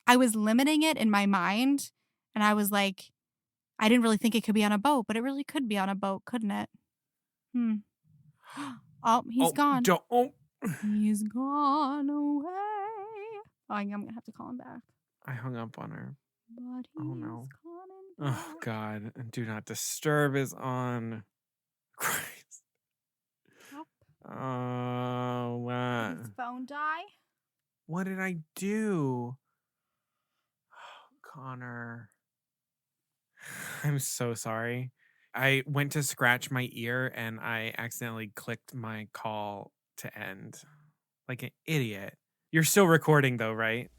I was limiting it in my mind, and I was like, I didn't really think it could be on a boat, but it really could be on a boat, couldn't it? Oh, he's gone. He's gone away. Oh, I'm going to have to call him back. I hung up on her. But he's no. coming back. Oh, God. And do not disturb is on. Christ. Nope. Oh, what? Did his phone die? What did I do? Oh, Connor. I'm so sorry. I went to scratch my ear and I accidentally clicked my call to end. Like an idiot. You're still recording though, right?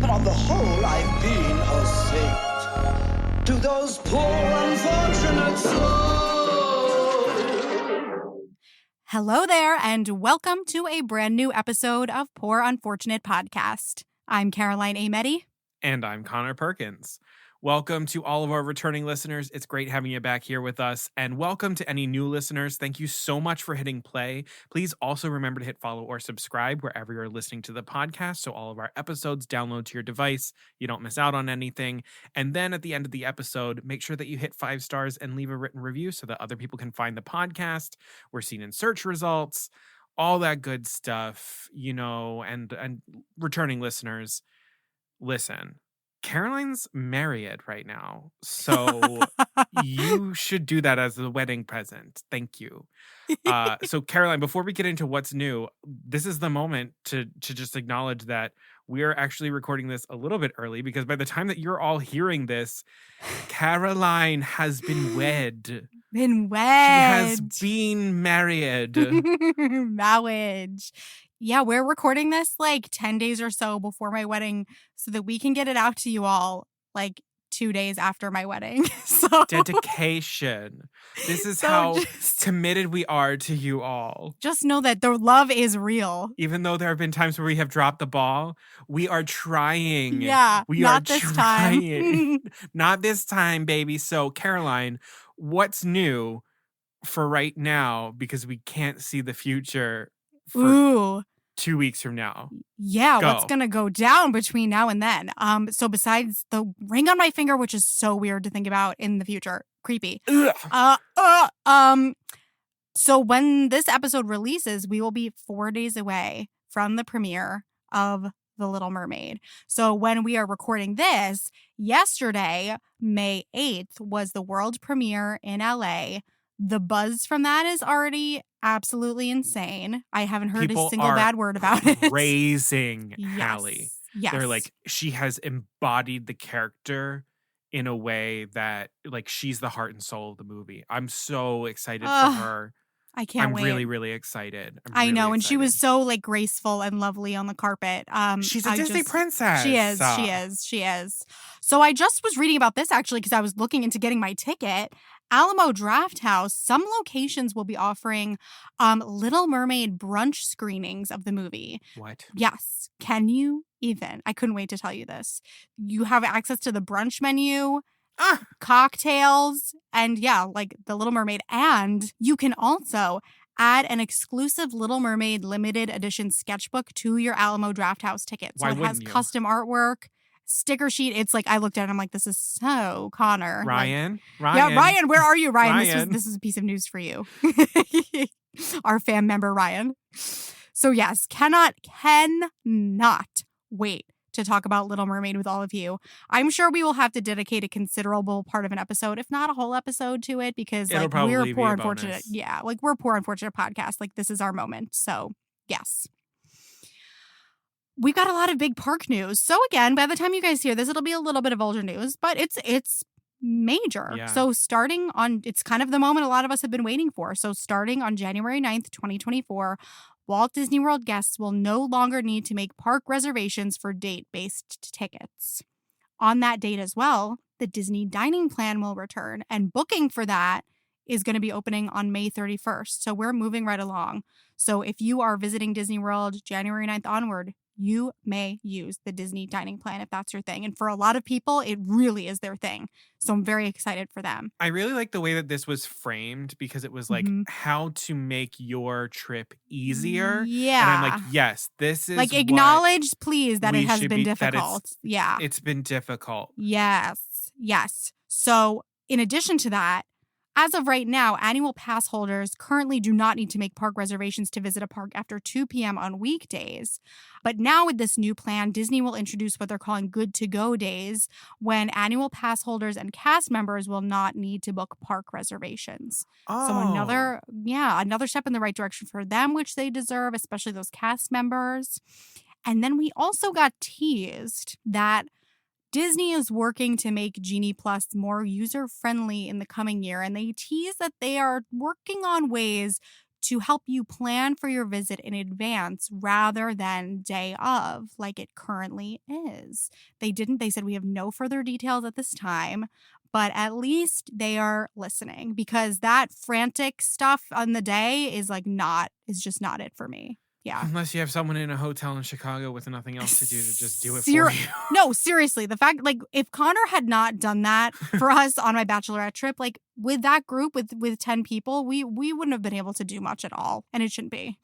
But on the whole, I've been a saint to those poor unfortunate souls. Hello there, and welcome to a brand new episode of Poor Unfortunate Podcast. I'm Caroline Ameti. And I'm Connor Perkins. Welcome to all of our returning listeners. It's great having you back here with us. And welcome to any new listeners. Thank you so much for hitting play. Please also remember to hit follow or subscribe wherever you're listening to the podcast, so all of our episodes download to your device. You don't miss out on anything. And then at the end of the episode, make sure that you hit 5 stars and leave a written review so that other people can find the podcast. We're seen in search results, all that good stuff, and returning listeners, listen. Caroline's married right now, so you should do that as a wedding present. Thank you. So Caroline, before we get into what's new, this is the moment to just acknowledge that we're actually recording this a little bit early because by the time that you're all hearing this, Caroline has been wed. She has been married. Marriage. Yeah, we're recording this like 10 days or so before my wedding so that we can get it out to you all like 2 days after my wedding. So dedication. This is how committed we are to you all. Just know that the love is real. Even though there have been times where we have dropped the ball, we are trying. Yeah, not this time. Not this time, baby. So Caroline, what's new for right now? Because we can't see the future. Ooh. 2 weeks from now. Yeah, what's going to go down between now and then? So besides the ring on my finger, which is so weird to think about in the future, creepy. So when this episode releases, we will be 4 days away from the premiere of The Little Mermaid. So when we are recording this, yesterday, May 8th, was the world premiere in LA. The buzz from that is already absolutely insane. I haven't heard a single bad word about it. Praising Hallie. Yes. They're like, she has embodied the character in a way that, like, she's the heart and soul of the movie. I'm so excited for her. I can't wait. I'm really, really excited. I know, and she was so like graceful and lovely on the carpet. She's a Disney princess. She is. So I just was reading about this actually because I was looking into getting my ticket. Alamo Drafthouse, some locations will be offering Little Mermaid brunch screenings of the movie. What? Yes. Can you even? I couldn't wait to tell you this. You have access to the brunch menu, cocktails, and like the Little Mermaid. And you can also add an exclusive Little Mermaid limited edition sketchbook to your Alamo Drafthouse ticket. So it has custom artwork. Sticker sheet. It's like I looked at it and I'm like, this is so Connor. Ryan. Yeah, Ryan, where are you, Ryan? This is a piece of news for you. Our fan member, Ryan. So yes, cannot wait to talk about Little Mermaid with all of you. I'm sure we will have to dedicate a considerable part of an episode, if not a whole episode, to it because like we're poor unfortunate. Yeah, like we're poor unfortunate podcast. Like this is our moment. So yes. We've got a lot of big park news. So again, by the time you guys hear this, it'll be a little bit of older news, but it's major. Yeah. So it's kind of the moment a lot of us have been waiting for. So starting on January 9th, 2024, Walt Disney World guests will no longer need to make park reservations for date-based tickets. On that date as well, the Disney dining plan will return, and booking for that is going to be opening on May 31st. So we're moving right along. So if you are visiting Disney World January 9th onward, you may use the Disney dining plan if that's your thing. And for a lot of people, it really is their thing. So I'm very excited for them. I really like the way that this was framed because it was like how to make your trip easier. Yeah. And I'm like, yes, this is like acknowledge, please, that we it has should been be- difficult. Yeah. it's been difficult. Yes. Yes. So in addition to that, as of right now, annual pass holders currently do not need to make park reservations to visit a park after 2 p.m. on weekdays. But now with this new plan, Disney will introduce what they're calling good to go days, when annual pass holders and cast members will not need to book park reservations. Oh. So another step in the right direction for them, which they deserve, especially those cast members. And then we also got teased that Disney is working to make Genie Plus more user-friendly in the coming year, and they tease that they are working on ways to help you plan for your visit in advance rather than day of, like it currently is. They said we have no further details at this time, but at least they are listening, because that frantic stuff on the day is just not it for me. Yeah. Unless you have someone in a hotel in Chicago with nothing else to do to just do it for you. No, seriously. The fact, if Connor had not done that for us on my bachelorette trip, with that group, with 10 people, we wouldn't have been able to do much at all. And it shouldn't be.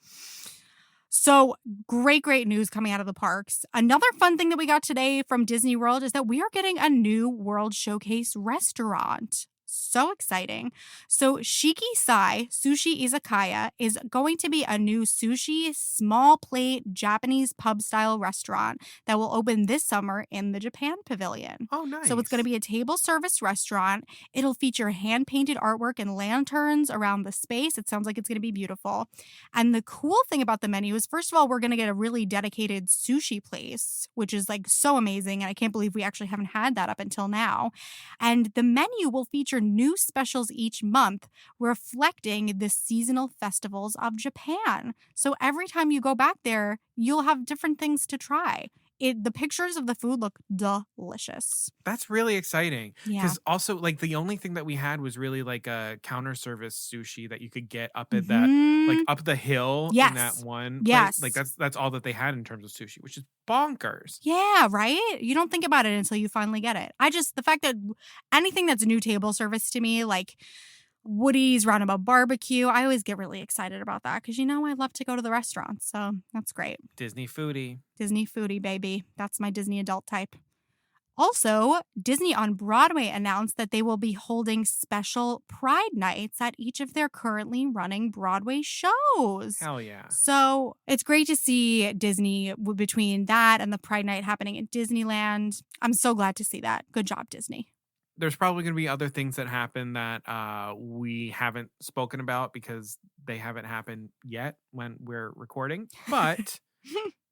So great news coming out of the parks. Another fun thing that we got today from Disney World is that we are getting a new World Showcase restaurant. So exciting. So Shiki Sai Sushi Izakaya is going to be a new sushi small plate Japanese pub style restaurant that will open this summer in the Japan Pavilion. Oh, nice. So it's going to be a table service restaurant. It'll feature hand painted artwork and lanterns around the space. It sounds like it's going to be beautiful. And the cool thing about the menu is, first of all, we're going to get a really dedicated sushi place, which is so amazing. And I can't believe we actually haven't had that up until now. And the menu will feature new specials each month, reflecting the seasonal festivals of Japan. So every time you go back there, you'll have different things to try. The pictures of the food look delicious. That's really exciting. Yeah. Because also, the only thing that we had was really a counter service sushi that you could get up at that, up the hill in that one place. Yes. That's all that they had in terms of sushi, which is bonkers. Yeah, right? You don't think about it until you finally get it. The fact that anything that's new table service to me, like Woody's Roundabout Barbecue, I always get really excited about that because, I love to go to the restaurants. So that's great. Disney foodie. Disney foodie, baby. That's my Disney adult type. Also, Disney on Broadway announced that they will be holding special Pride Nights at each of their currently running Broadway shows. Hell yeah. So it's great to see Disney between that and the Pride Night happening in Disneyland. I'm so glad to see that. Good job, Disney. There's probably going to be other things that happen that we haven't spoken about because they haven't happened yet when we're recording. But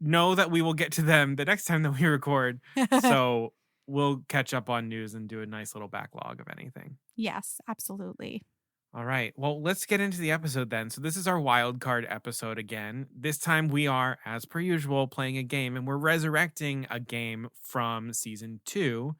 know that we will get to them the next time that we record. So we'll catch up on news and do a nice little backlog of anything. Yes, absolutely. All right. Well, let's get into the episode then. So this is our wild card episode again. This time we are, as per usual, playing a game, and we're resurrecting a game from season 2.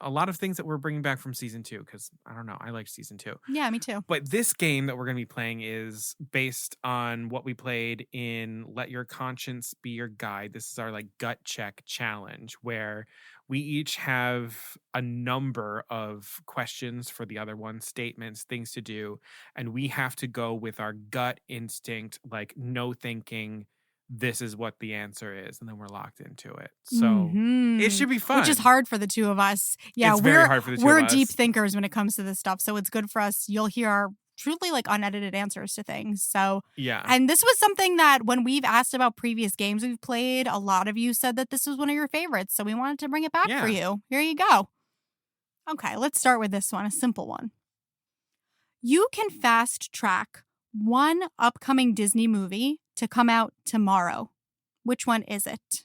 A lot of things that we're bringing back from season 2 because, I don't know, I like season 2. Yeah, me too. But this game that we're going to be playing is based on what we played in Let Your Conscience Be Your Guide. This is our gut check challenge where we each have a number of questions for the other one, statements, things to do, and we have to go with our gut instinct, no thinking. This is what the answer is, and then we're locked into it. So it should be fun. Which is hard for the two of us. Yeah, it's very hard for the two of us. We're deep thinkers when it comes to this stuff, so it's good for us. You'll hear our truly unedited answers to things. So yeah. And this was something that when we've asked about previous games we've played, a lot of you said that this was one of your favorites. So we wanted to bring it back for you. Here you go. Okay, let's start with this one, a simple one. You can fast track one upcoming Disney movie to come out tomorrow. Which one is it?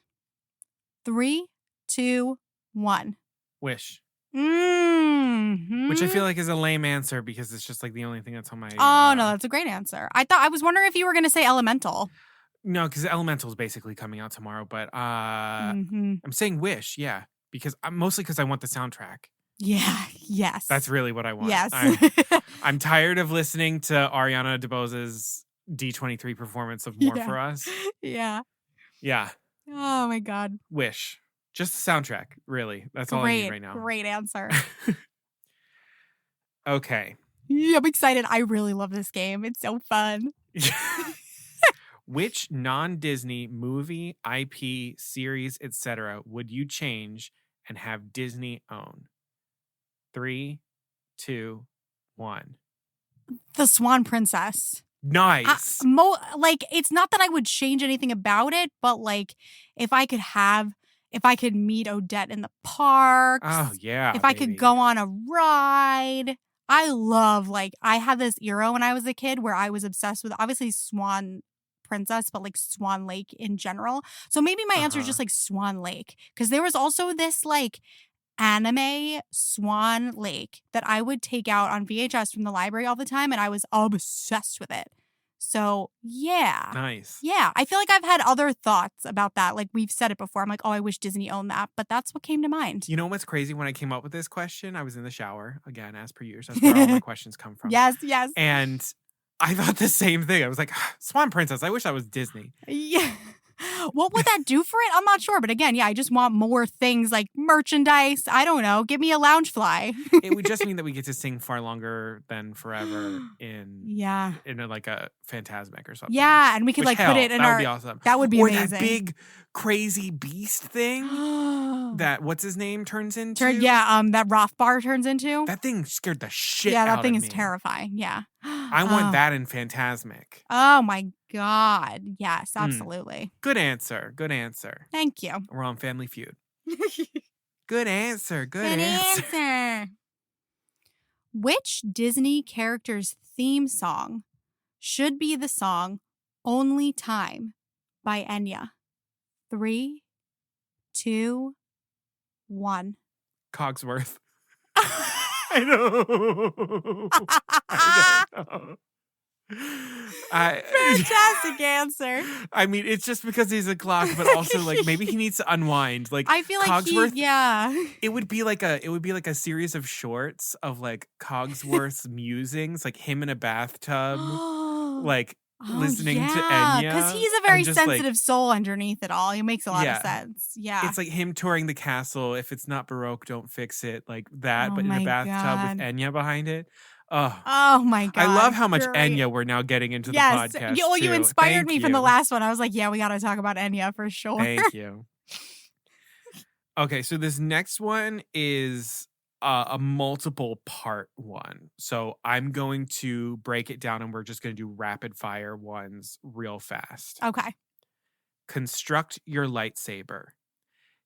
3, 2, 1. Wish. Mm-hmm. Which I feel like is a lame answer because it's just the only thing that's on my... Oh, no, that's a great answer. I was wondering if you were going to say Elemental. No, because Elemental is basically coming out tomorrow, but Mm-hmm. I'm saying Wish, yeah, because mostly because I want the soundtrack. Yeah. Yes. That's really what I want. Yes. I'm tired of listening to Ariana DeBose's D23 performance of More for Us. Yeah. Yeah. Oh my God. Wish. Just the soundtrack, really. That's all I need right now. Great answer. Okay. Yeah, I'm excited. I really love this game. It's so fun. Which non-Disney movie, IP, series, etc. would you change and have Disney own? 3, 2, 1. The Swan Princess. Nice. It's not that I would change anything about it, but like if I could meet Odette in the parks. Oh, yeah. If I could go on a ride. I had this era when I was a kid where I was obsessed with obviously Swan Princess, but like Swan Lake in general. So maybe my answer is just like Swan Lake. Because there was also this like anime Swan Lake that I would take out on VHS from the library all the time, and I was obsessed with it. So yeah. Nice. Yeah. I feel like I've had other thoughts about that. Like we've said it before. I'm like, oh, I wish Disney owned that. But that's what came to mind. You know what's crazy? When I came up with this question, I was in the shower, again, as per usual. That's where all my questions come from. Yes. And I thought the same thing. I was like, Swan Princess, I wish that was Disney. Yeah. What would that do for it? I'm not sure. But again, yeah, I just want more things like merchandise. I don't know. Give me a lounge fly. It would just mean that we get to sing far longer than forever in like a Phantasmic or something. Yeah, and we could put it in that our... would be awesome. That would be amazing. That big crazy beast thing that what's his name turns into. That Rothbar turns into. That thing scared the shit out of me. Yeah, that thing is terrifying. Yeah. I want that in Phantasmic. Oh my God. Yes, absolutely. Good answer. Thank you. We're on Family Feud. Good answer. Good answer. Which Disney character's theme song should be the song Only Time by Enya? 3, 2, 1. Cogsworth. I know. I don't know. Fantastic answer. I mean, it's just because he's a clock, but also like maybe he needs to unwind. Like I feel like Cogsworth, it would be like a series of shorts of like Cogsworth's musings, like him in a bathtub, like listening to Enya. Because he's a very sensitive soul underneath it all. It makes a lot of sense. Yeah. It's like him touring the castle. If it's not Baroque, don't fix it. Like that, but in a bathtub with Enya behind it. Oh my God. I love how much Enya we're now getting into the podcast. You inspired me from the last one. I was like, yeah, we got to talk about Enya for sure. Thank you. Okay, so this next one is a multiple part one. So I'm going to break it down and we're just going to do rapid fire ones real fast. Okay. Construct your lightsaber.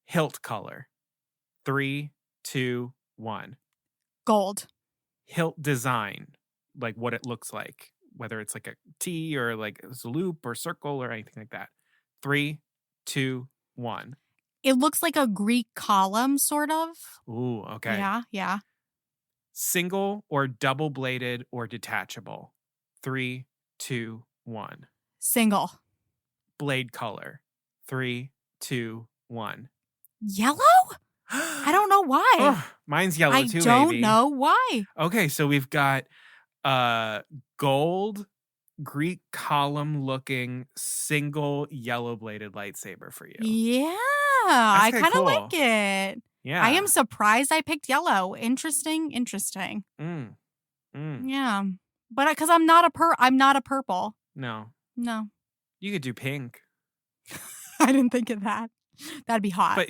Hilt color. 3, 2, 1. Gold. Hilt design, like what it looks like, whether it's like a T or like a loop or circle or anything like that. 3, 2, 1. It looks like a Greek column, sort of. Ooh, okay. Yeah. Single or double bladed or detachable. 3, 2, 1. Single. Blade color. 3, 2, 1. Yellow? I don't know why. Oh, mine's yellow too, I don't baby. know why. Okay, so we've got gold Greek column looking single yellow bladed lightsaber for you. Yeah, I kind of like it. Yeah. I am surprised I picked yellow. Interesting. Yeah. But because I'm not a purple. No. You could do pink. I didn't think of that. That'd be hot. But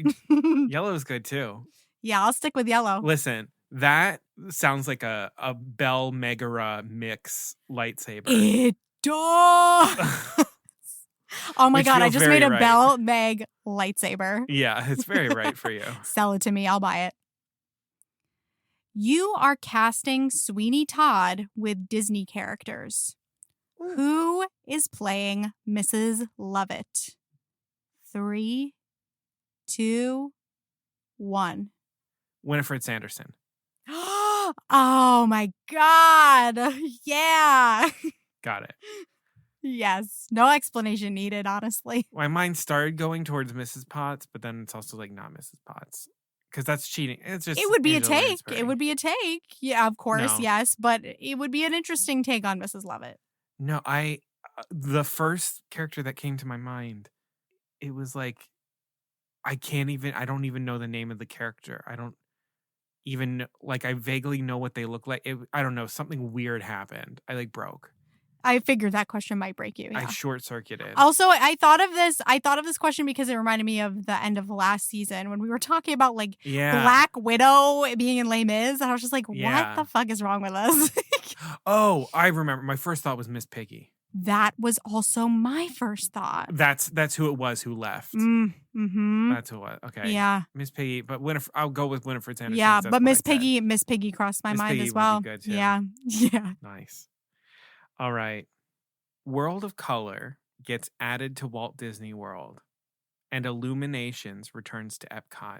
yellow is good too. Yeah, I'll stick with yellow. Listen, that sounds like a Bell Megara mix lightsaber. It does. Oh my God, I just made a Bell Meg lightsaber. Yeah, it's very right for you. Sell it to me, I'll buy it. You are casting Sweeney Todd with Disney characters. Who is playing Mrs. Lovett? 3, 2, 1. Winifred Sanderson. Oh my God. Yeah. Got it. Yes. No explanation needed, honestly. My mind started going towards Mrs. Potts, but then it's also like not Mrs. Potts. Because that's cheating. It's just It would be a Angela take. Lansbury. It would be a take. Yeah, of course, No. yes. But it would be an interesting take on Mrs. Lovett. No, the first character that came to my mind, it was like, I don't even know the name of the character. I don't even, like, I vaguely know what they look like. I don't know, something weird happened. I like broke. I figured that question might break you. Yeah. I short-circuited. Also, I thought of this question because it reminded me of the end of last season when we were talking about like Black Widow being in Les Mis, and I was just like, what the fuck is wrong with us? Oh, I remember. My first thought was Miss Piggy. That was also my first thought. That's who it was who left. Mm-hmm. That's who it was. Okay. Yeah. Miss Piggy, but I'll go with Winifred Sanderson. Yeah, but Miss Piggy crossed my mind as well. Would be good too. Yeah. Yeah. Nice. All right. World of Color gets added to Walt Disney World, and Illuminations returns to Epcot.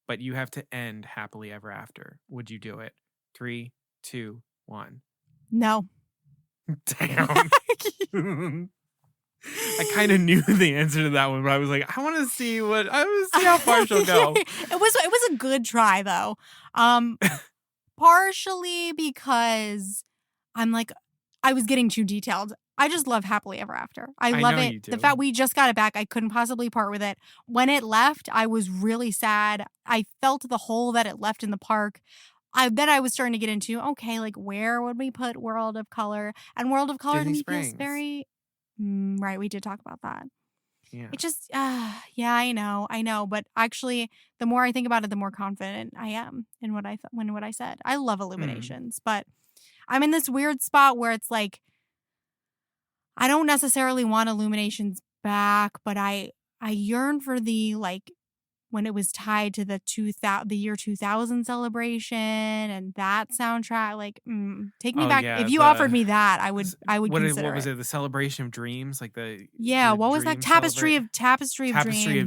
But you have to end Happily Ever After. Would you do it? 3, 2, 1. No. Damn. I kind of knew the answer to that one, but I was like, I want to see how far she'll go. It was a good try though. Partially because I'm like, I was getting too detailed. I just love Happily Ever After. I love it. The fact we just got it back, I couldn't possibly part with it. When it left, I was really sad. I felt the hole that it left in the park. Then I was starting to get into, okay, like where would we put World of Color? And World of Color to me feels very... right, we did talk about that. Yeah. It just, yeah, I know. But actually, the more I think about it, the more confident I am in what I said. I love Illuminations, but I'm in this weird spot where it's like, I don't necessarily want Illuminations back, but I yearn for the, like, when it was tied to the year 2000 celebration and that soundtrack, like, take me back. Yeah, if you offered me that, I would consider what was it? The Celebration of Dreams, like the what was that? Tapestry of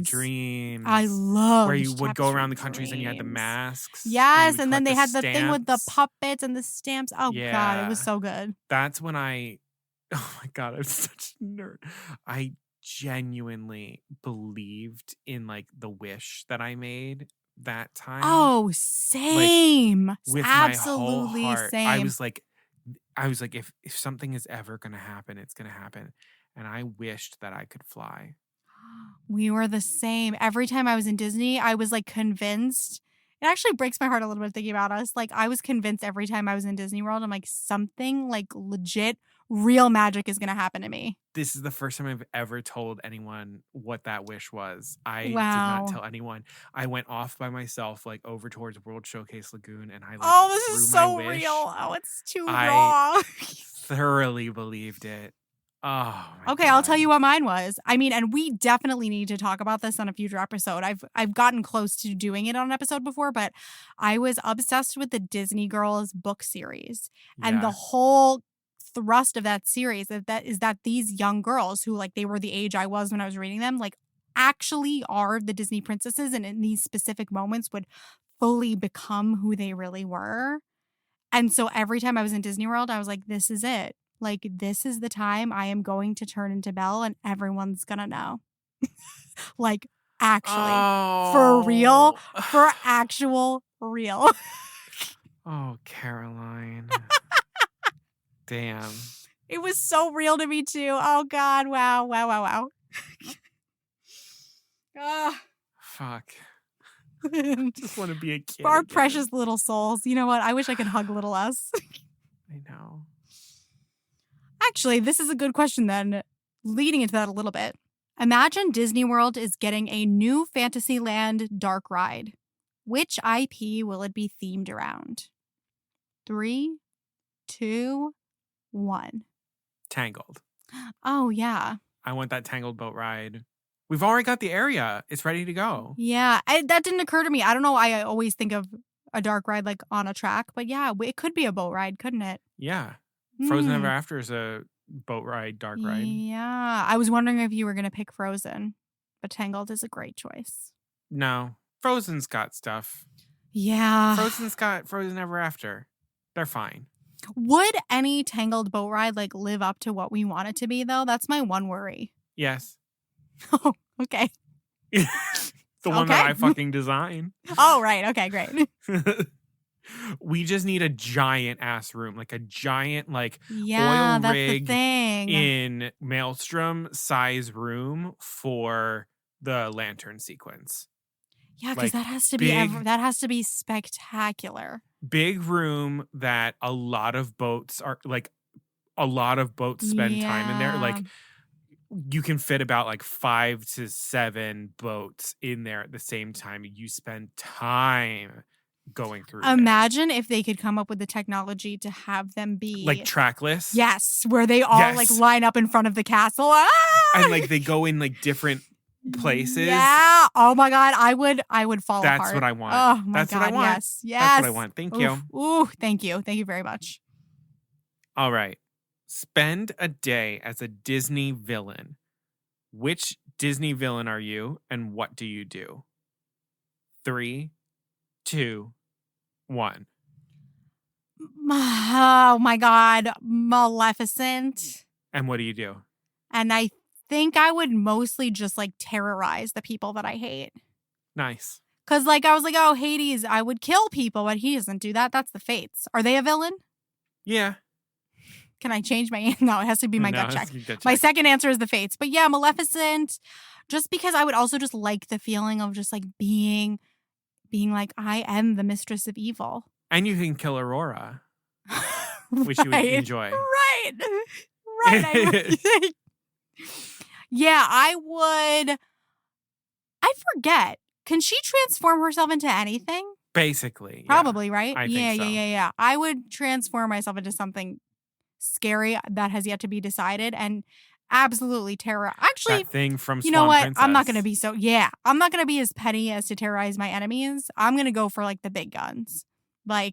Dreams. I love where you would go around the countries and you had the masks. Yes, and then they had the thing with the puppets and the stamps. Oh God, it was so good. That's when oh my God, I'm such a nerd. I genuinely believed in like the wish that I made that time. Oh, same. Like, with absolutely my whole heart. same. I was like if something is ever gonna happen, it's gonna happen. And I wished that I could fly. We were the same. Every time I was in Disney, I was like convinced. It actually breaks my heart a little bit thinking about us. Like I was convinced every time I was in Disney World, I'm like, something like legit real magic is going to happen to me. This is the first time I've ever told anyone what that wish was. I did Wow. not tell anyone. I went off by myself, like over towards World Showcase Lagoon, and I like, oh, this is threw my so wish. real. Oh, it's too I raw. thoroughly believed it. Oh, my okay, God. I'll tell you what mine was. I mean, and we definitely need to talk about this on a future episode. I've gotten close to doing it on an episode before, but I was obsessed with the Disney Girls book series. And the whole thrust of that series is that these young girls who, like, they were the age I was when I was reading them, like, actually are the Disney princesses, and in these specific moments would fully become who they really were. And so every time I was in Disney World, I was like, this is it. Like, this is the time I am going to turn into Belle and everyone's gonna know. Like, actually. For real. For actual real. Oh, Caroline. Damn. It was so real to me too. Oh God. Wow. Fuck. Just want to be a kid. For our again. precious little souls. You know what? I wish I could hug little us. I know. Actually, this is a good question then, leading into that a little bit. Imagine Disney World is getting a new Fantasyland dark ride. Which IP will it be themed around? 3, 2, 1. Tangled. Oh, yeah. I want that Tangled boat ride. We've already got the area. It's ready to go. Yeah. That didn't occur to me. I don't know. I always think of a dark ride like on a track. But yeah, it could be a boat ride, couldn't it? Yeah. Frozen Ever After is a boat ride, dark ride. Yeah. I was wondering if you were going to pick Frozen. But Tangled is a great choice. No. Frozen's got stuff. Yeah. Frozen's got Frozen Ever After. They're fine. Would any tangled boat ride like live up to what we want it to be though? That's my one worry. Yes. Oh, okay. The one that Okay. I fucking designed. Oh, right. Okay, great. We just need a giant ass room, like a giant Yeah, oil that's the rig thing. in Maelstrom size room for the lantern sequence. Yeah, because like, that has to be big- that has to be spectacular. Big room that a lot of boats spend time in there. Like you can fit about 5 to 7 boats in there at the same time. You spend time going through Imagine if they could come up with the technology to have them be like trackless. Yes, where they all line up in front of the castle. Ah! And they go in different places. Yeah. Oh my god, I would fall apart. That's what I want. Oh my That's god. what I want. Yes. Yes. That's what I want. Thank you. Ooh, thank you. Thank you very much. All right. Spend a day as a Disney villain. Which Disney villain are you and what do you do? 3, 2, 1. Oh my god, Maleficent. And what do you do? And I think I would mostly just terrorize the people that I hate. Nice. Because I was like, oh, Hades, I would kill people, but he doesn't do that. That's the Fates. Are they a villain? Yeah. Can I change my No, it has to be my gut check. My check. second answer is the Fates. But yeah, Maleficent, just because I would also just like the feeling of just being like, I am the mistress of evil. And you can kill Aurora, which you would enjoy. Right. Yeah, I forget. Can she transform herself into anything? Basically. Probably, yeah. right? I think so. Yeah. I would transform myself into something scary that has yet to be decided and absolutely terror. Actually, that thing from you know Swan what? Princess. I'm not going to be I'm not going to be as petty as to terrorize my enemies. I'm going to go for the big guns. I'm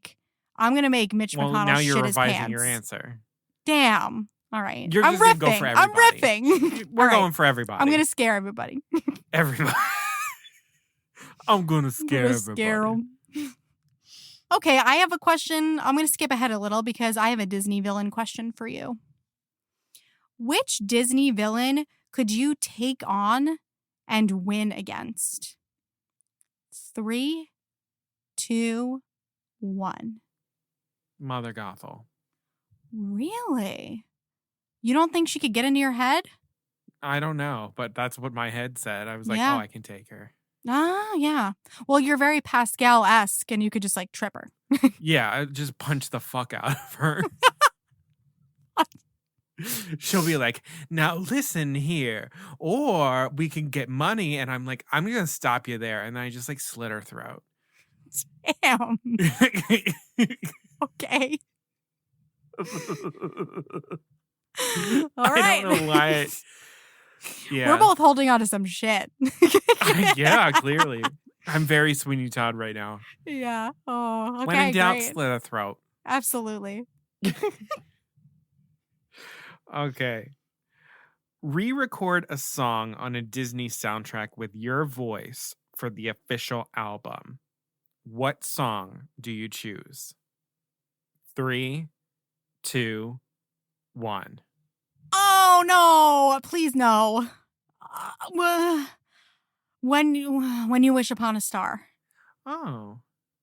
going to make Mitch McConnell now you're shit his revising pants. your answer. Damn. All right. You're I'm just riffing. gonna go for I'm everybody. riffing. We're All right. going for everybody. I'm going to scare everybody. Everybody. I'm going to scare everybody. Scare 'em. Okay, I have a question. I'm going to skip ahead a little because I have a Disney villain question for you. Which Disney villain could you take on and win against? 3, 2, 1. Mother Gothel. Really? You don't think she could get into your head? I don't know, but that's what my head said. I was like, Yeah. oh, I can take her. Ah, yeah. Well, you're very Pascal-esque and you could just trip her. Yeah, I just punch the fuck out of her. She'll be like, now listen here, or we can get money. And I'm like, I'm going to stop you there. And I just slit her throat. Damn. Okay. All right. I don't know why. Yeah. We're both holding on to some shit. Yeah, clearly. I'm very Sweeney Todd right now. Yeah. Oh, okay. When in doubt, great. slit a throat. Absolutely. Okay. Re-record a song on a Disney soundtrack with your voice for the official album. What song do you choose? 3, 2, 1. Oh no! Please no. When you wish upon a star. Oh.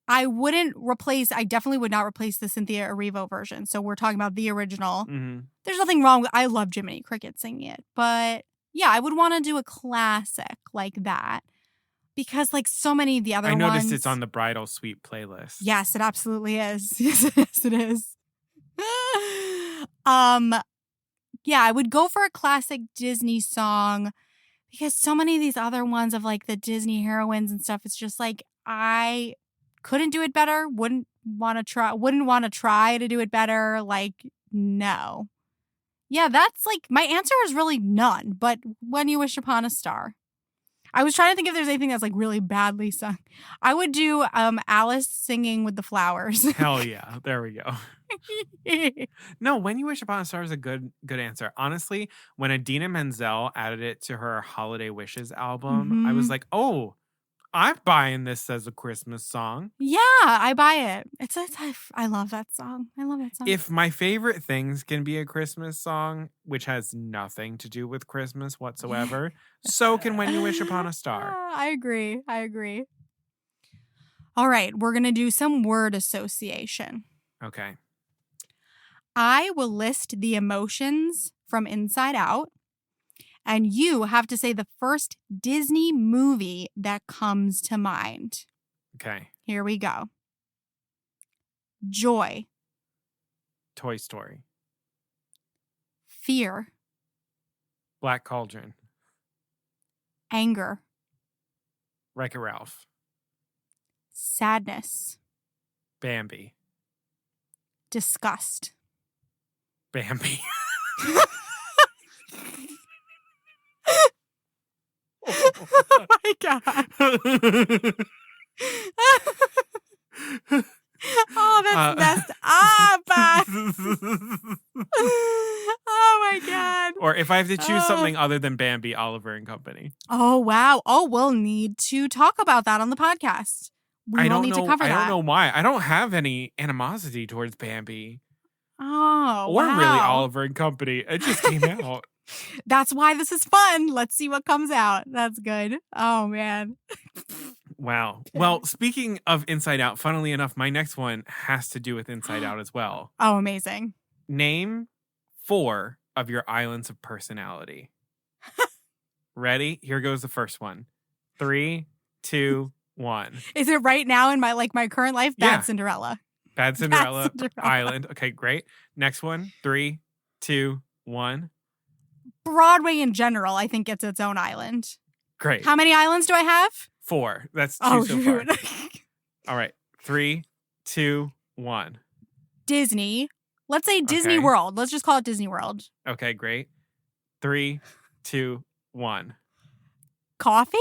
I definitely would not replace the Cynthia Erivo version. So we're talking about the original. Mm-hmm. There's nothing wrong I love Jiminy Cricket singing it. But yeah, I would want to do a classic like that. Because so many of the other ones. I noticed it's on the Bridal Suite playlist. Yes, it absolutely is. Yes, it is. Yeah, I would go for a classic Disney song because so many of these other ones of the Disney heroines and stuff, it's just I couldn't do it better, wouldn't want to try to do it better. No. Yeah, that's my answer is really none, but When You Wish Upon a Star. I was trying to think if there's anything that's really badly sung. I would do Alice singing with the flowers. Hell yeah. There we go. No, When You Wish Upon a Star is a good answer. Honestly, when Idina Menzel added it to her Holiday Wishes album, I was like, oh, I'm buying this as a Christmas song. Yeah, I buy it. I love that song. I love that song. If my favorite things can be a Christmas song, which has nothing to do with Christmas whatsoever, so can When You Wish Upon a Star. I agree. All right, we're going to do some word association. Okay. I will list the emotions from Inside Out, and you have to say the first Disney movie that comes to mind. Okay. Here we go. Joy. Toy Story. Fear. Black Cauldron. Anger. Wreck-It Ralph. Sadness. Bambi. Disgust. Bambi. Oh my God. Oh, that's messed up. Oh my God. Or if I have to choose something other than Bambi, Oliver and Company. Oh, wow. Oh, we'll need to talk about that on the podcast. We will need to cover that. I don't know why. I don't have any animosity towards Bambi. Oh, or wow. really Oliver and Company. It just came out. That's why this is fun. Let's see what comes out. That's good. Oh, man. Wow. Well, speaking of Inside Out, funnily enough, my next one has to do with Inside Out as well. Oh, amazing. Name 4 of your islands of personality. Ready? Here goes the first one. 3, 2, 1. Is it right now in my current life? Bad Cinderella. Bad Cinderella Island. Okay, great. Next one. 3, 2, 1. Broadway in general, I think, gets its own island. Great. How many islands do I have? 4. That's 2 so far. All right. 3, 2, 1. Disney. Let's say Disney World. Let's just call it Disney World. Okay, great. 3, 2, 1. Coffee?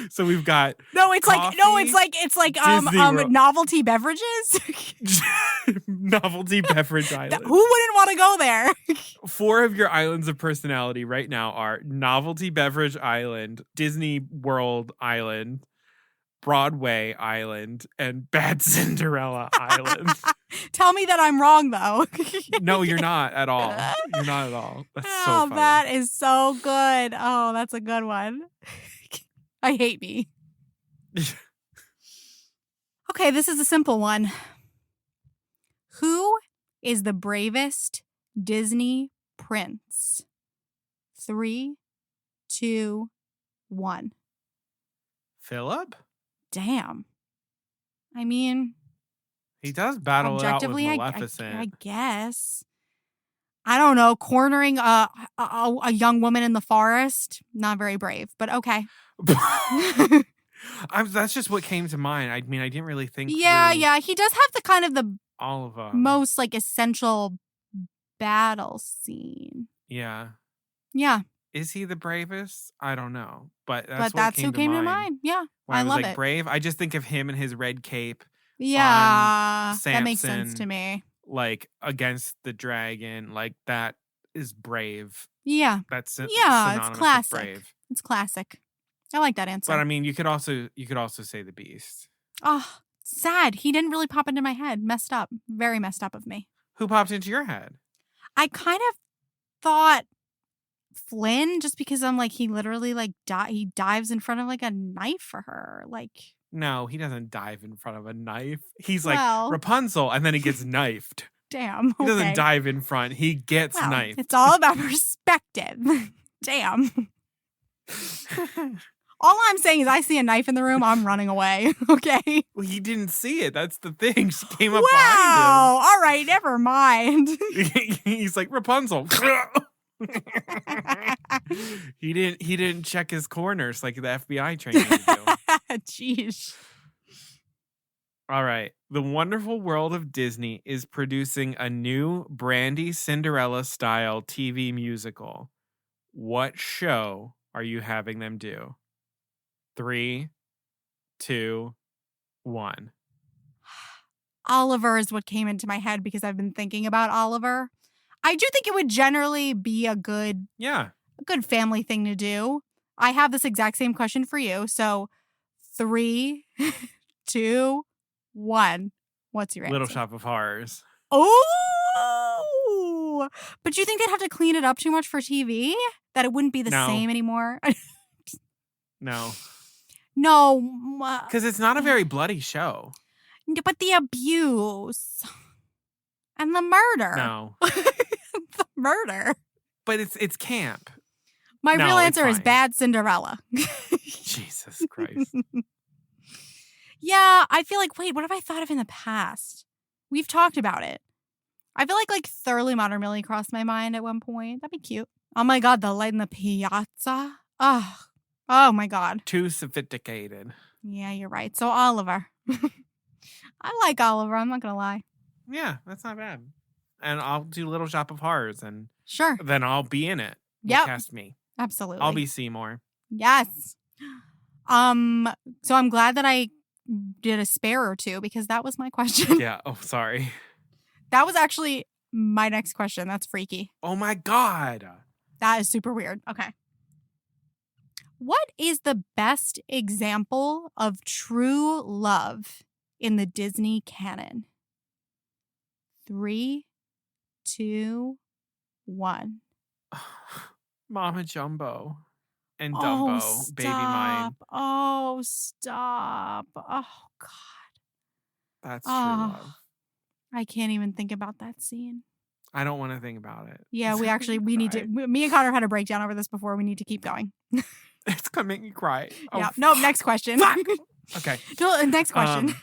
So we've got coffee, it's like novelty beverages. Novelty beverage island. Who wouldn't want to go there? 4 of your islands of personality right now are Novelty Beverage Island, Disney World Island, Broadway Island, and Bad Cinderella Island. Tell me that I'm wrong, though. No, you're not at all. You're not at all. That's so funny. That is so good. Oh, that's a good one. I hate me. Okay, this is a simple one. Who is the bravest Disney prince? 3, 2, 1. Philip? Damn. I mean, he does battle it out with objectively, Maleficent. I guess. I don't know. Cornering a young woman in the forest. Not very brave, but okay. That's just what came to mind. I mean, I didn't really think. Yeah. He does have the kind of the all of most essential battle scene. Yeah. Yeah. Is he the bravest? I don't know, but that's who came to mind. Yeah, when I was love like it. Brave. I just think of him and his red cape. Yeah, Samson, that makes sense to me. Like against the dragon, like that is brave. Yeah, that's it's classic. With brave. It's classic. I like that answer. But I mean, you could also say the Beast. Oh, sad. He didn't really pop into my head. Messed up. Very messed up of me. Who popped into your head? I kind of thought Flynn, just because I'm like, he literally he dives in front of a knife for her. No, he doesn't dive in front of a knife. He's like Rapunzel, and then he gets knifed. Damn. He doesn't dive in front. He gets knifed. It's all about perspective. Damn. All I'm saying is I see a knife in the room, I'm running away. Okay? Well, he didn't see it. That's the thing. She came up behind him. Wow. All right. Never mind. He's like, Rapunzel. He didn't check his corners like the FBI trained him to do. Jeez. All right. The Wonderful World of Disney is producing a new Brandy Cinderella style TV musical. What show are you having them do? 3, 2, 1. Oliver is what came into my head because I've been thinking about Oliver. I do think it would generally be a good family thing to do. I have this exact same question for you. So 3, 2, 1. What's your answer? Little Shop of Horrors. Oh, but you think they'd have to clean it up too much for TV? That it wouldn't be the No. same anymore? No. No. Because it's not a very bloody show. But the abuse and the murder. No. The murder. But it's camp. My No, real it's answer is fine. Bad Cinderella. Jesus Christ. Yeah, I feel like, wait, what have I thought of in the past? We've talked about it. I feel like Thoroughly Modern Millie crossed my mind at one point. That'd be cute. Oh my God, the light in the piazza. Oh my God. Too sophisticated. Yeah, you're right. So Oliver. I like Oliver. I'm not going to lie. Yeah, that's not bad. And I'll do Little Shop of Horrors, and Sure. then I'll be in it. Yep. Cast me. Absolutely. I'll be Seymour. Yes. So I'm glad that I did a spare or two because that was my question. Yeah. Oh, sorry. That was actually my next question. That's freaky. Oh my God. That is super weird. Okay. What is the best example of true love in the Disney canon? 3, 2, 1. Mama Jumbo and Dumbo, Baby Mine. Oh, stop. Oh, God. That's true Oh. love. I can't even think about that scene. I don't want to think about it. Yeah, we need to. Me and Connor had a breakdown over this before. We need to keep going. It's going to make me cry. Oh, Yeah. No, next question. fuck. Okay. No, next question.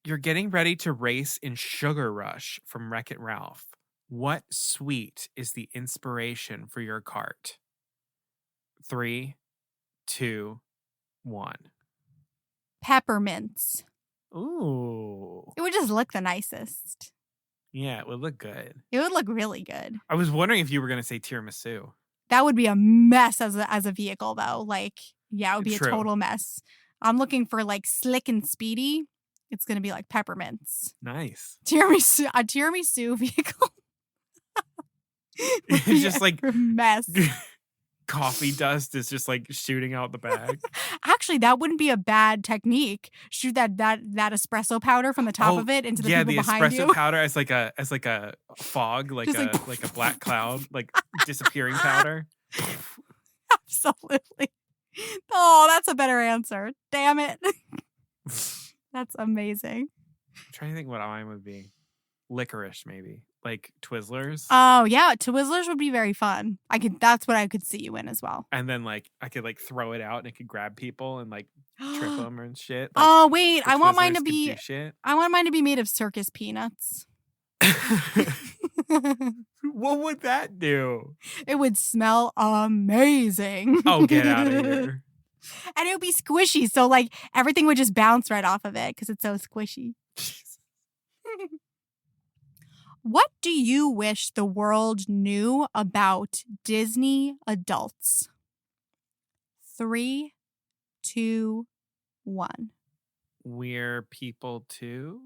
You're getting ready to race in Sugar Rush from Wreck-It Ralph. What sweet is the inspiration for your cart? 3, 2, 1. Peppermints. Ooh. It would just look the nicest. Yeah, it would look good. It would look really good. I was wondering if you were going to say tiramisu. That would be a mess as a vehicle, though. Like, yeah, it would be True. a total mess. I'm looking for slick and speedy. It's gonna be like peppermints. Nice. A tiramisu vehicle. It's just a mess. Coffee dust is just shooting out the bag. Actually, that wouldn't be a bad technique. Shoot that espresso powder from the top of it into the people behind espresso you. powder as like a fog, Just like a black cloud, disappearing powder. Absolutely. Oh, that's a better answer. Damn it. That's amazing. I'm trying to think what mine would be. Licorice, maybe. Like Twizzlers. Oh, yeah. Twizzlers would be very fun. That's what I could see you in as well. And then I could throw it out and it could grab people and trip them and shit. Oh, wait. I want mine Twizzlers to could be do shit. I want mine to be made of circus peanuts. What would that do? It would smell amazing. Oh, get out of here. And it would be squishy, so everything would just bounce right off of it because it's so squishy. What do you wish the world knew about Disney adults? 3, 2, 1. We're people too.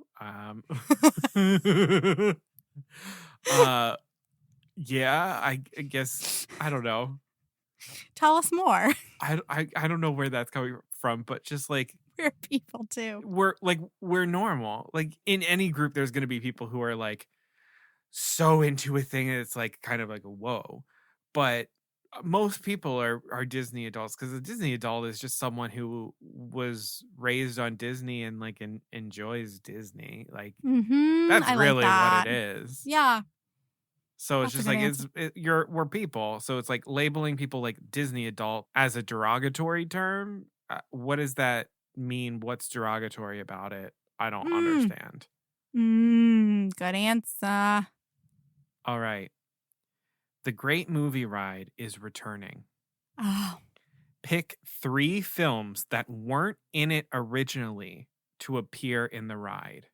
Yeah, I guess I don't know. Tell us more. I don't know where that's coming from, but just We're people too. we're normal. In any group, there's gonna be people who are so into a thing and it's kind of a whoa. But most people are Disney adults because a Disney adult is just someone who was raised on Disney and enjoys Disney. That's really what it is. Yeah. So it's That's just a good we're people. So it's labeling people like Disney adult as a derogatory term. What does that mean? What's derogatory about it? I don't understand. Good answer. All right. The Great Movie Ride is returning. Oh. Pick 3 films that weren't in it originally to appear in the ride.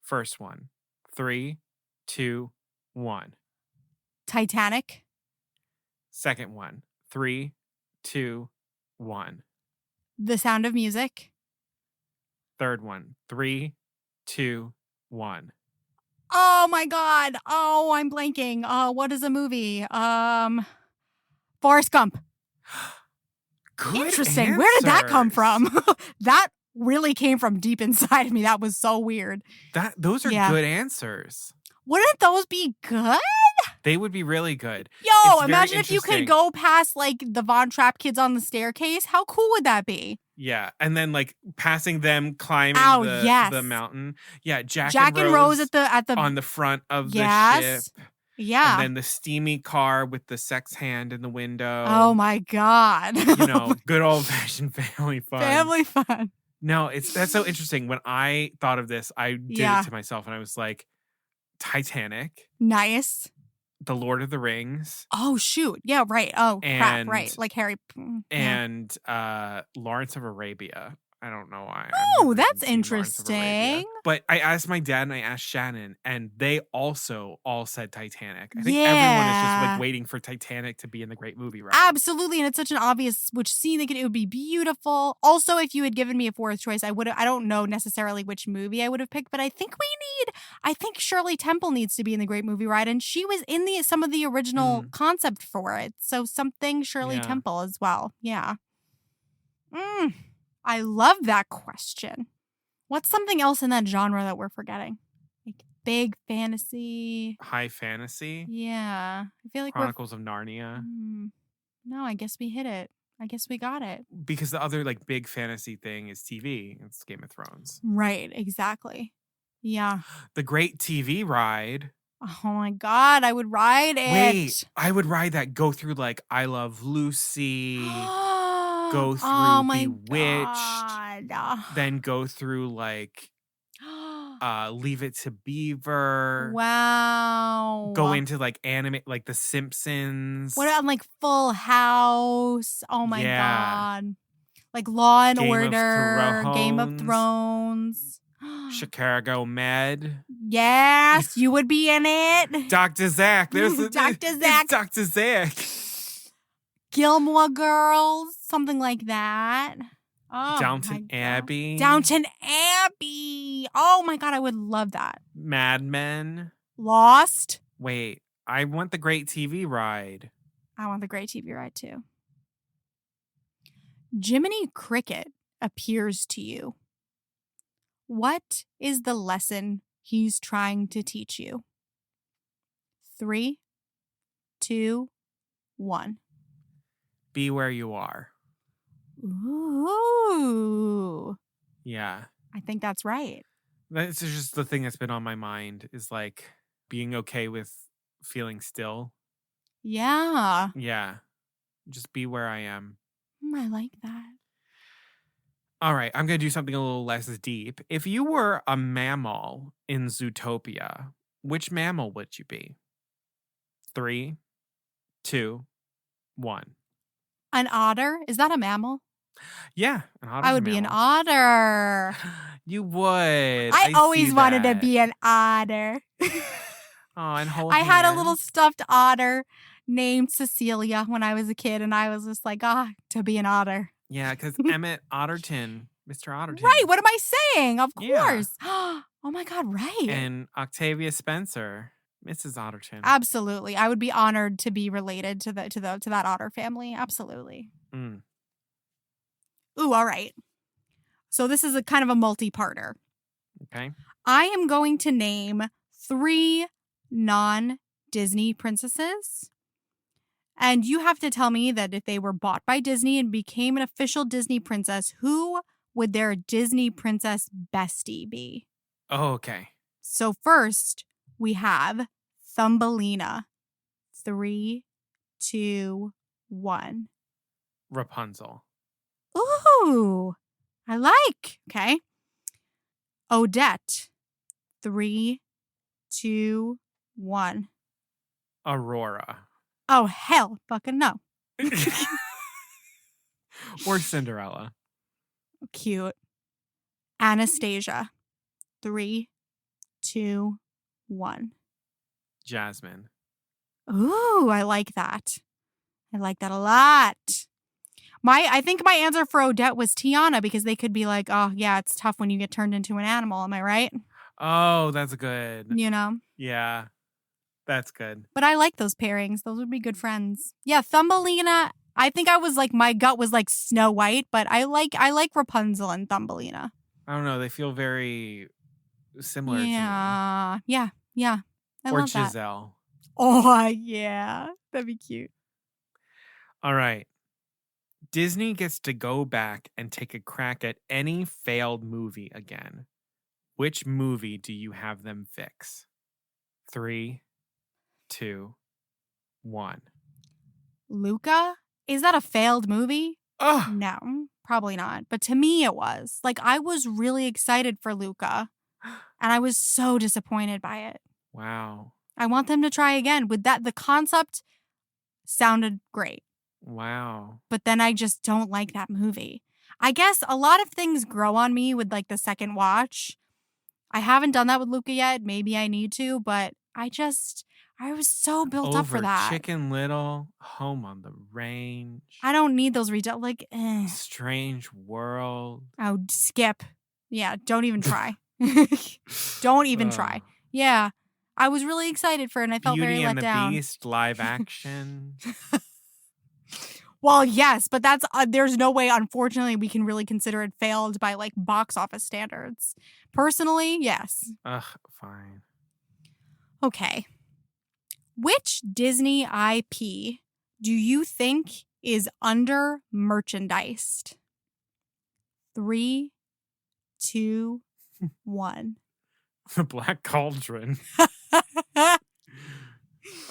First one. 3, 2, 1. Titanic. Second one. 3, 2, 1. The Sound of Music. Third one. 3, 2, 1. Oh my God. Oh, I'm blanking. What is a movie? Forrest Gump. Good Interesting. Where did that come answers. from? That really came from deep inside of me. That was so weird. Those are Yeah. good answers. Wouldn't those be good? They would be really good. Yo, It's very imagine if you could interesting. go past like the Von Trapp kids on the staircase. How cool would that be? Yeah, and then like passing them climbing Oh, the yes. mountain. Yeah, Jack and Rose at the on the front of the yes. ship. Yeah. And then the steamy car with the sex hand in the window. Oh my God. Good old fashioned family fun. Family fun. No, that's so interesting. When I thought of this, I did it to myself and I was like, Titanic, Nice. The Lord of the Rings. Oh shoot. Yeah, right. Oh crap, right. Like Harry. And Lawrence of Arabia. I don't know why. Oh, that's interesting. But I asked my dad and I asked Shannon, and they also all said Titanic. I think everyone is just like waiting for Titanic to be in the Great Movie, right? Absolutely, and it's such an obvious which scene. It would be beautiful. Also, if you had given me a fourth choice, I don't know necessarily which movie I would have picked, but I think Shirley Temple needs to be in the Great Movie Ride, and she was in some of the original concept for it. So something Shirley Temple as well. Yeah. I love that question. What's something else in that genre that we're forgetting? Like big fantasy. High fantasy? Yeah. I feel like Chronicles of Narnia. No, I guess we hit it. I guess we got it. Because the other like big fantasy thing is TV. It's Game of Thrones. Right, exactly. Yeah. The Great TV Ride. Oh my God, I would ride it. Wait, I would ride that. Go through like I Love Lucy. Go through Bewitched. God. Then go through like Leave It to Beaver. Wow. Go into like anime, like The Simpsons. What about like Full House? Oh my God. Like Law and Order. Game of Thrones. Chicago Med. Yes, you would be in it. Dr. Zach. There's Dr. Zach. Dr. Zach. Gilmore Girls, something like that. Oh, Downton Abbey. Downton Abbey. Oh my God, I would love that. Mad Men. Lost. Wait, I want the Great TV Ride. I want the Great TV Ride too. Jiminy Cricket appears to you. What is the lesson he's trying to teach you? 3, 2, 1. Be where you are. Ooh. Yeah. I think that's right. That's just the thing that's been on my mind is like being okay with feeling still. Yeah. Yeah. Just be where I am. I like that. All right. I'm going to do something a little less deep. If you were a mammal in Zootopia, which mammal would you be? 3, 2, 1. An otter? Is that a mammal? Yeah. I would be an otter. You would. I always wanted to be an otter. And hold I had a little stuffed otter named Cecilia when I was a kid, and I was just like, to be an otter. Yeah, because Emmett Otterton, Mr. Otterton. Right, what am I saying? Of course. Yeah. Oh my God, right. And Octavia Spencer, Mrs. Otterton. Absolutely. I would be honored to be related to that otter family. Absolutely. Ooh, all right. So this is a kind of a multi-parter. Okay. I am going to name 3 non-Disney princesses. And you have to tell me that if they were bought by Disney and became an official Disney princess, who would their Disney princess bestie be? Oh, okay. So first, we have Thumbelina. 3, 2, 1. Rapunzel. Ooh, I like. Okay. Odette. 3, 2, 1. Aurora. Oh, hell fucking no. Or Cinderella. Cute. Anastasia. 3, 2, 1. Jasmine. Ooh, I like that. I like that a lot. I think my answer for Odette was Tiana because they could be like, oh, yeah, it's tough when you get turned into an animal. Am I right? Oh, that's good. You know? Yeah, that's good. But I like those pairings. Those would be good friends. Yeah, Thumbelina, I think I was like, my gut was like Snow White, but I like Rapunzel and Thumbelina. I don't know. They feel very similar to me. Yeah. I Or love that. Giselle. Oh, yeah. That'd be cute. All right. Disney gets to go back and take a crack at any failed movie again. Which movie do you have them fix? 3, 2, 1. Luca? Is that a failed movie? Oh, No, probably not. But to me, it was. Like, I was really excited for Luca, and I was so disappointed by it. wow. I want them to try again. With that, the concept sounded great. Wow. But then I just don't like that movie. I guess a lot of things grow on me with like the second watch. I haven't done that with Luca yet. Maybe I need to, but I was so built up for that. Chicken Little, Home on the Range. I don't need those Strange World. Oh, skip. Yeah, don't even try. Don't even try. Yeah, I was really excited for it, and I felt Beauty very let down. Beauty and the Beast live action. Well, yes, but that's there's no way, unfortunately, we can really consider it failed by like box office standards. Personally, yes. Ugh, fine. Okay. Which Disney IP do you think is under merchandised? 3, 2, 1. The Black Cauldron.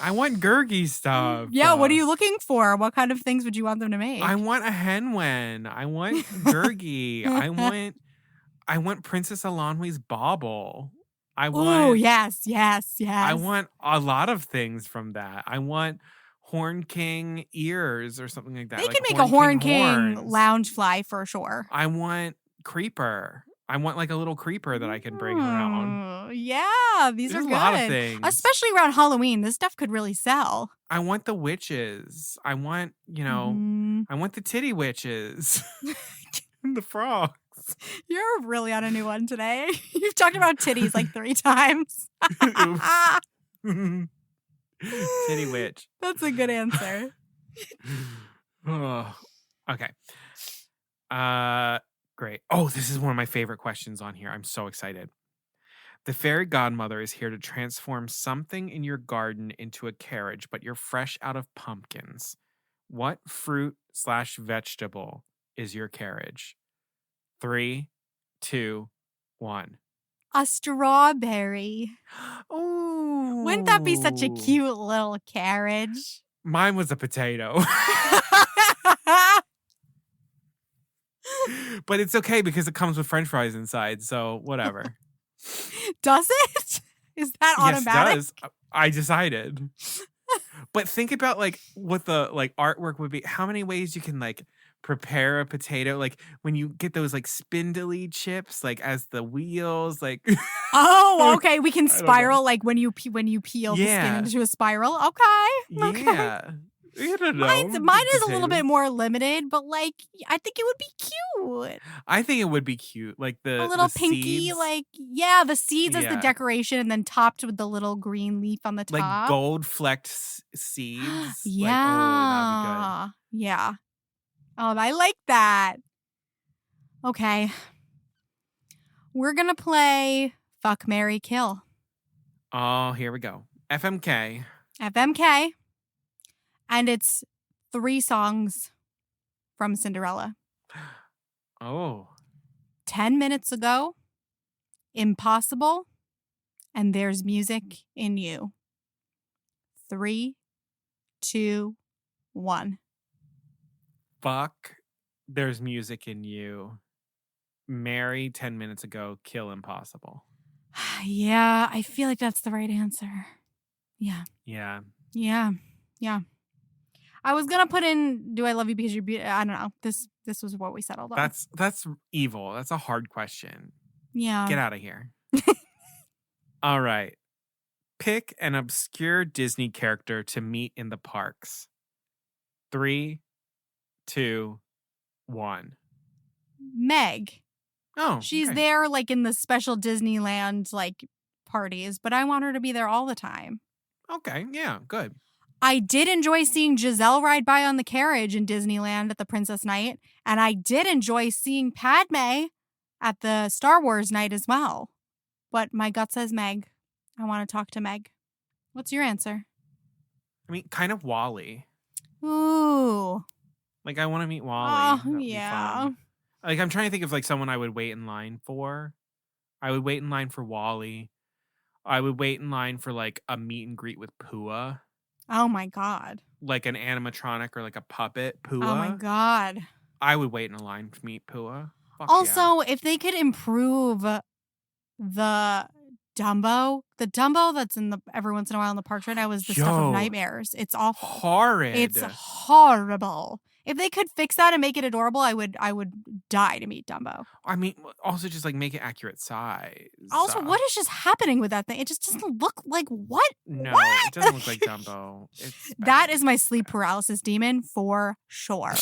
I want Gurgi stuff. Yeah, what are you looking for? What kind of things would you want them to make? I want a Henwen. I want Gurgi. I want Princess Alonwe's bauble. Oh, yes. I want a lot of things from that. I want Horn King ears or something like that. They like can make a Horn King horns. lounge fly for sure. I want Creeper. I want like a little creeper that I can bring around. Yeah, these are good. There's a lot of things. Especially around Halloween. This stuff could really sell. I want the witches. I want, I want the titty witches. And the frogs. You're really on a new one today. You've talked about titties like 3 times. Titty witch. That's a good answer. Oh, okay. Great. Oh, this is one of my favorite questions on here. I'm so excited. The fairy godmother is here to transform something in your garden into a carriage, but you're fresh out of pumpkins. What fruit/vegetable is your carriage? 3, 2, 1. A strawberry. Oh. Wouldn't that be such a cute little carriage? Mine was a potato. But it's okay because it comes with French fries inside, so whatever. Does it? Is that automatic? Yes, it does. I decided. But think about like what the like artwork would be. How many ways you can like prepare a potato? Like when you get those like spindly chips, like as the wheels, like. Oh, okay. We can spiral like when you peel the skin into a spiral. Okay. Yeah. I don't know. Mine is a little bit more limited, but like I think it would be cute. I think it would be cute, like a little pinky, seeds. like the seeds as the decoration, and then topped with the little green leaf on the top, like gold flecked seeds. Yeah, like, oh, that'd be good. Yeah. Oh, I like that. Okay, we're gonna play Fuck, Marry, Kill. Oh, here we go. FMK. And it's 3 songs from Cinderella. Oh. 10 minutes ago, Impossible, and There's Music in You. 3, 2, 1. Fuck, There's Music in You. Marry 10 minutes ago, kill Impossible. Yeah, I feel like that's the right answer. Yeah. I was gonna put in "Do I Love You Because You're Beautiful." I don't know. This was what we settled on. That's evil. That's a hard question. Yeah. Get out of here. All right. Pick an obscure Disney character to meet in the parks. 3, 2, 1. Meg. Oh, she's there like in the special Disneyland like parties, but I want her to be there all the time. Okay, yeah, good. I did enjoy seeing Giselle ride by on the carriage in Disneyland at the Princess Night. And I did enjoy seeing Padme at the Star Wars night as well. But my gut says Meg. I want to talk to Meg. What's your answer? I mean, kind of Wally. Ooh. Like, I want to meet Wally. Oh, That'd be yeah. fun. Like, I'm trying to think of like someone I would wait in line for. I would wait in line for Wally. I would wait in line for like a meet and greet with Pua. Oh my God. Like an animatronic or like a puppet Pua. Oh my God. I would wait in a line to meet Pua. Fuck Also, if they could improve the Dumbo that's in the every once in a while in the parks right now is the stuff of nightmares. It's awful. Horrid. It's horrible. If they could fix that and make it adorable, I would die to meet Dumbo. I mean, also just like make it accurate size. Also, what is just happening with that thing? It just doesn't look like what? No, what? It doesn't look like Dumbo. It's that is my sleep paralysis demon for sure.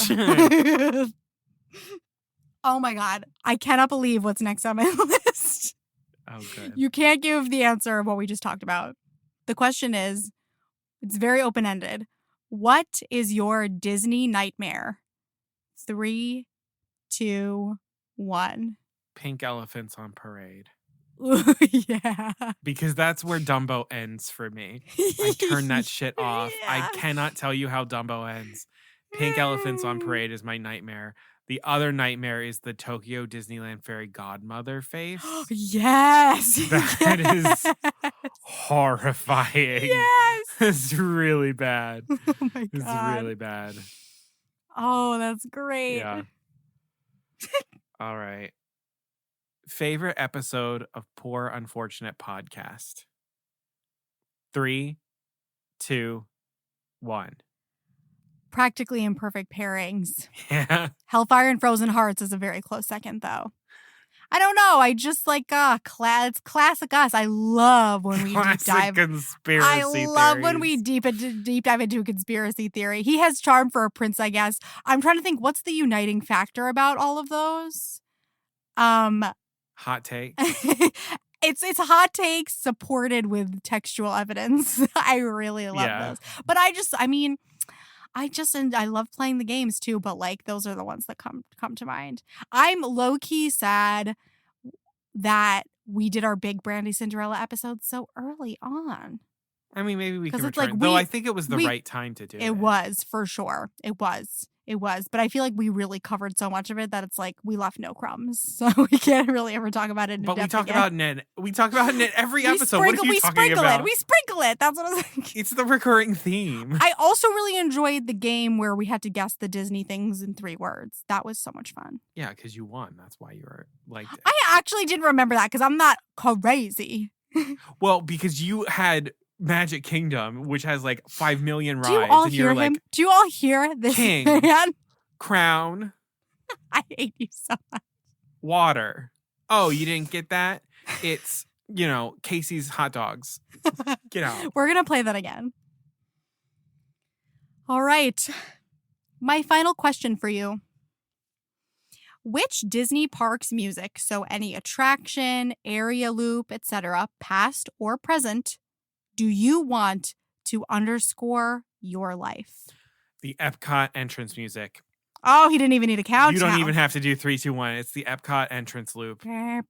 Oh my God. I cannot believe what's next on my list. Oh, good. You can't give the answer of what we just talked about. The question is, it's very open-ended. What is your Disney nightmare? 3, 2, 1. Pink elephants on parade. Yeah. Because that's where Dumbo ends for me. I turn that shit off. Yeah. I cannot tell you how Dumbo ends. Pink elephants on parade is my nightmare. The other nightmare is the Tokyo Disneyland Fairy Godmother face. Yes. That is horrifying. Yes. It's really bad. Oh my God. It's really bad. Oh, that's great. Yeah. All right. Favorite episode of Poor Unfortunate Podcast? 3, 2, 1. Practically Imperfect Pairings. Yeah. Hellfire and Frozen Hearts is a very close second, though. I don't know. I just like it's classic us. I love when we Classic deep dive. conspiracy I love theories. when we deep dive into a conspiracy theory. He has charm for a prince, I guess. I'm trying to think what's the uniting factor about all of those. Hot take. It's hot takes supported with textual evidence. I really love those. But I love playing the games too, but like those are the ones that come to mind. I'm low-key sad that we did our big Brandy Cinderella episode so early on. I mean, maybe we can 'Cause it's return. like Though I think it was the right time to do it. It was, for sure. It was. But I feel like we really covered so much of it that it's like we left no crumbs. So we can't really ever talk about it in But we depth talk again. about Ned. We talk about Ned every episode. What are you we talking sprinkle about? it. We sprinkle it. That's what I was like. It's the recurring theme. I also really enjoyed the game where we had to guess the Disney things in 3 words. That was so much fun. Yeah, because you won. That's why you were liked it. I actually didn't remember that because I'm not crazy. Well, because you had Magic Kingdom, which has like 5 million rides. Do you all and hear you're him? like, Do you all hear this King. man? Crown, I hate you so much. water. Oh, you didn't get that? It's, Casey's hot dogs. Get out. We're going to play that again. All right. My final question for you. Which Disney parks music, so any attraction, area loop, etc., past or present, do you want to underscore your life? The Epcot entrance music. Oh, he didn't even need a countdown. You don't even have to do 3, 2, 1. It's the Epcot entrance loop. Hey,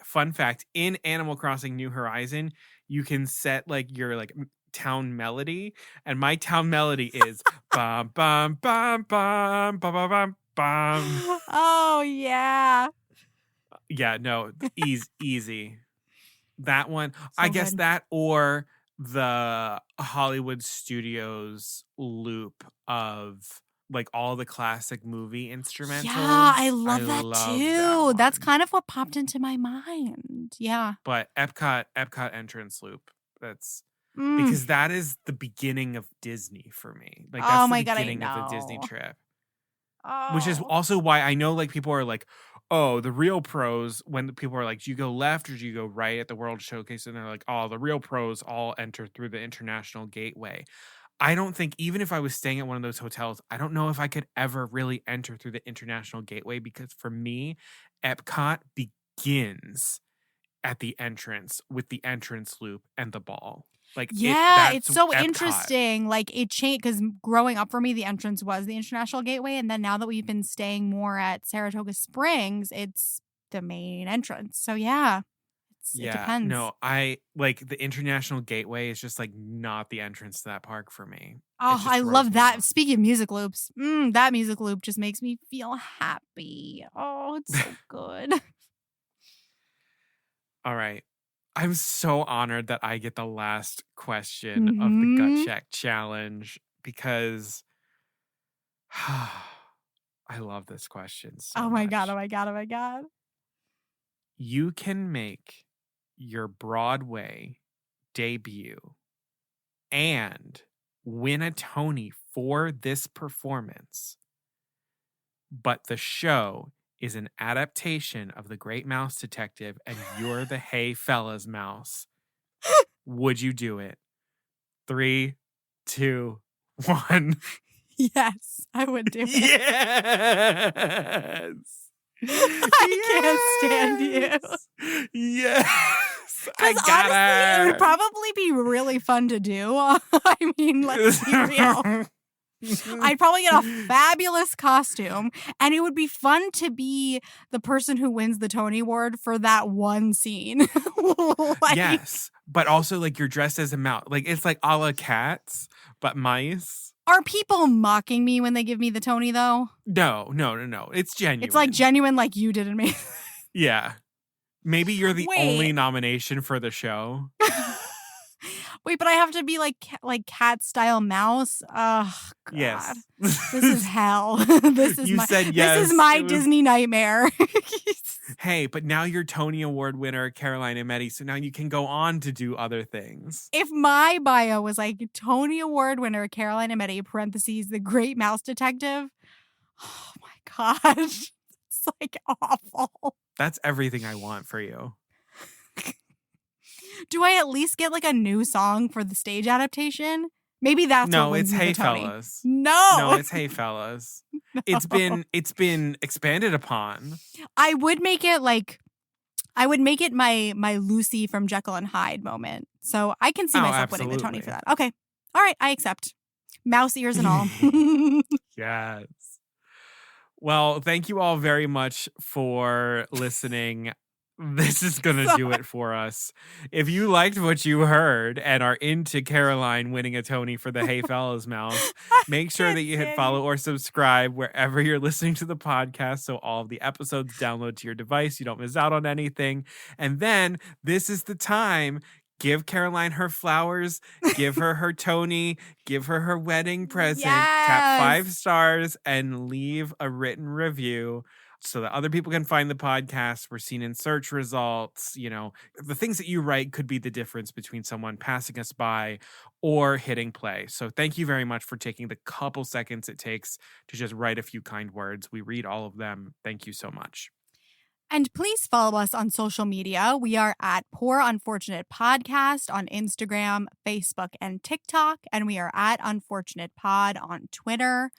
fun fact. In Animal Crossing New Horizon, you can set like your town melody. And my town melody is bum bum bum bum bum bum bum bum. Oh, yeah. Yeah, no, easy. That one. So I guess good. that or the Hollywood Studios loop of like all the classic movie instrumentals. Yeah, I love that too. That That's one. kind of what popped into my mind. Yeah. But Epcot entrance loop. That's Mm. because that is the beginning of Disney for me. Like that's Oh the my God, I beginning of the Disney know. trip. Oh. Which is also why I know like people are like, oh, the real pros, when the people are like, do you go left or do you go right at the World Showcase? And they're like, oh, the real pros all enter through the International Gateway. I don't think, even if I was staying at one of those hotels, I don't know if I could ever really enter through the International Gateway because for me, Epcot begins at the entrance with the entrance loop and the ball. Like yeah, it's so Epcot. interesting. Like it changed because growing up for me, the entrance was the International Gateway. And then now that we've been staying more at Saratoga Springs, it's the main entrance. So yeah, it depends. No, I like the International Gateway is just like not the entrance to that park for me. Oh, I love that. Off. Speaking of music loops, that music loop just makes me feel happy. Oh, it's so good. All right. I'm so honored that I get the last question of the Gut Check Challenge because I love this question so my much. God, oh my God, oh my God. You can make your Broadway debut and win a Tony for this performance, but the show is an adaptation of The Great Mouse Detective and you're the Hey Fellas Mouse. Would you do it? 3, 2, 1. Yes, I would do it. Yes. I can't stand you. Yes. Because honestly, it would probably be really fun to do. I mean, let's be real. I'd probably get a fabulous costume, and it would be fun to be the person who wins the Tony Award for that one scene. Yes, but also like you're dressed as a mouse. Like it's like a la Cats, but mice. Are people mocking me when they give me the Tony, though? No. It's genuine. It's like genuine like you did in me. Yeah. Maybe you're the only nomination for the show. Wait, but I have to be like cat style mouse. Oh God. Yes. This is hell. This is said yes. This is my Disney nightmare. Hey, but now you're Tony Award winner Caroline and Emetti, so now you can go on to do other things. If my bio was like Tony Award winner Caroline and Emetti (parentheses The Great Mouse Detective), oh my gosh, it's like awful. That's everything I want for you. Do I at least get like a new song for the stage adaptation? Maybe that's what it's Hey Tony. Fellas. No, it's Hey Fellas. No. It's been expanded upon. I would make it my Lucy from Jekyll and Hyde moment. So I can see myself winning the Tony for that. Okay. All right, I accept. Mouse ears and all. Yes. Well, thank you all very much for listening. This is going to do it for us. If you liked what you heard and are into Caroline winning a Tony for the Hey Fellas Mouse, make sure that you hit follow or subscribe wherever you're listening to the podcast so all of the episodes download to your device. You don't miss out on anything. And then this is the time. Give Caroline her flowers, give her her Tony, give her her wedding present, tap 5 stars, and leave a written review so that other people can find the podcast. We're seen in search results. You know, the things that you write could be the difference between someone passing us by or hitting play. So thank you very much for taking the couple seconds it takes to just write a few kind words. We read all of them. Thank you so much. And please follow us on social media. We are at Poor Unfortunate Podcast on Instagram, Facebook, and TikTok. And we are at Unfortunate Pod on Twitter.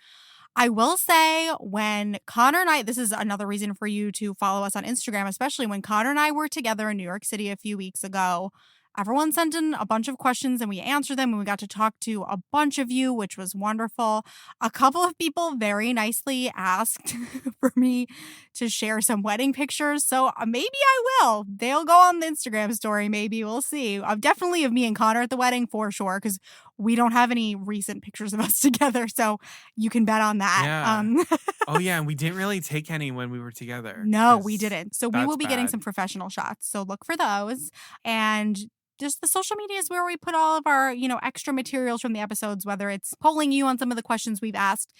I will say when Conor and I, this is another reason for you to follow us on Instagram, especially when Conor and I were together in New York City a few weeks ago. Everyone sent in a bunch of questions and we answered them and we got to talk to a bunch of you, which was wonderful. A couple of people very nicely asked for me to share some wedding pictures. So maybe I will. They'll go on the Instagram story. Maybe we'll see. Definitely of me and Conor at the wedding for sure, because we don't have any recent pictures of us together. So you can bet on that. Yeah. Oh, yeah. And we didn't really take any when we were together. No, we didn't. So we will be getting some professional shots. So look for those. And just the social media is where we put all of our, extra materials from the episodes, whether it's polling you on some of the questions we've asked,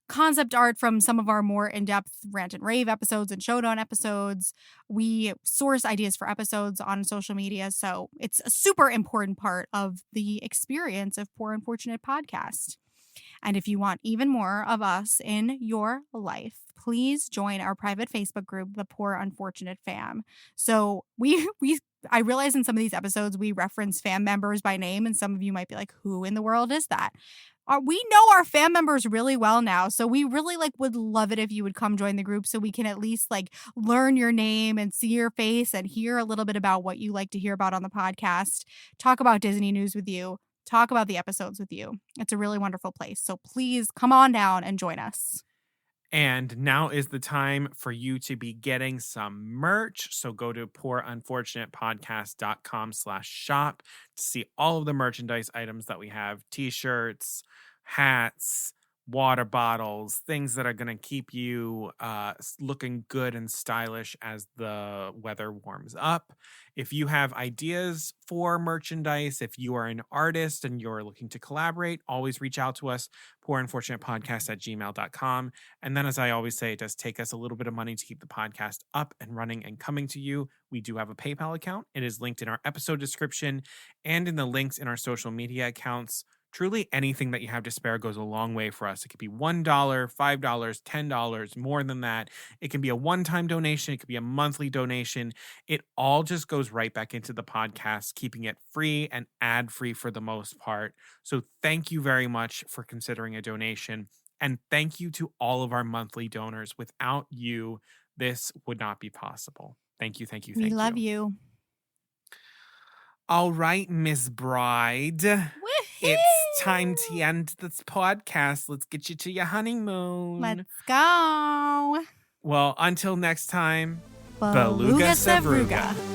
concept art from some of our more in-depth rant and rave episodes and showdown episodes. We source ideas for episodes on social media. So it's a super important part of the experience of Poor Unfortunate Podcast. And if you want even more of us in your life, please join our private Facebook group, the Poor Unfortunate Fam. So we I realize in some of these episodes we reference fan members by name, and some of you might be like, who in the world is that? We know our fan members really well now, so we really would love it if you would come join the group so we can at least learn your name and see your face and hear a little bit about what you like to hear about on the podcast, talk about Disney news with you, talk about the episodes with you. It's a really wonderful place. So please come on down and join us. And now is the time for you to be getting some merch. So go to poorunfortunatepodcast.com/shop to see all of the merchandise items that we have. T-shirts, hats, water bottles, things that are going to keep you looking good and stylish as the weather warms up. If you have ideas for merchandise, if you are an artist and you're looking to collaborate, always reach out to us, poorunfortunatepodcast@gmail.com. And then, as I always say, it does take us a little bit of money to keep the podcast up and running and coming to you. We do have a PayPal account. It is linked in our episode description and in the links in our social media accounts. Truly, anything that you have to spare goes a long way for us. It could be $1, $5, $10, more than that. It can be a one-time donation. It could be a monthly donation. It all just goes right back into the podcast, keeping it free and ad-free for the most part. So thank you very much for considering a donation. And thank you to all of our monthly donors. Without you, this would not be possible. Thank you, thank you, thank you. We love you. All right, Miss Bride. Woohoo! It's time to end this podcast. Let's get you to your honeymoon. Let's go. Well, until next time, Beluga Beluga Sevruga. Sevruga.